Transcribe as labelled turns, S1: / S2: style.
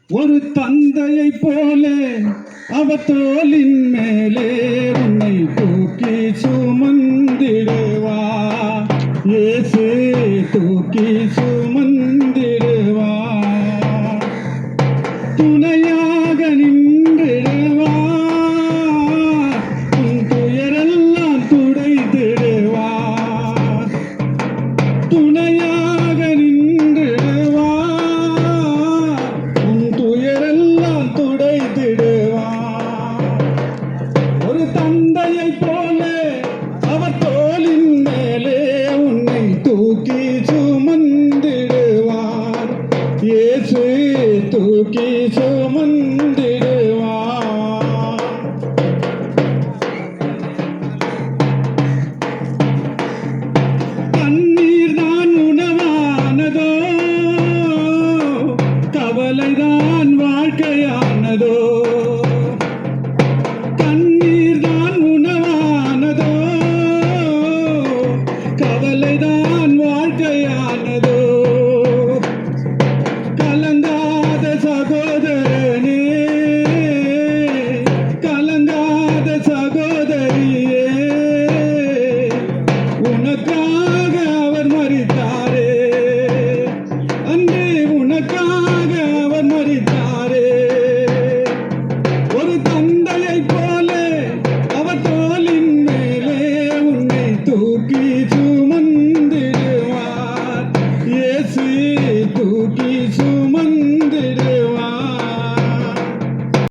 S1: ஒரு தந்தையை போலே அவர் தோளின் மேலே உன்னை தூக்கி சுமந்திடுவா. இயேசு தூக்கி சுமந்திடுவா. துணையாக நின்றிடுவா. உன் துயரெல்லாம் துடைத்திடுவா. துணையாக நின்றிடுவா. உன் துயரெல்லாம் துடைத்திடுவா. ஒரு தந்தையை போலே அவர் தோளின் மேலே உன்னை தூக்கி சுமந்திடுவார். இயேசு தூக்கி சுமந்திடுவார். கண்ணீர் தான் உணவானதோ, கவலைதான் வாழ்க்கையானதோ.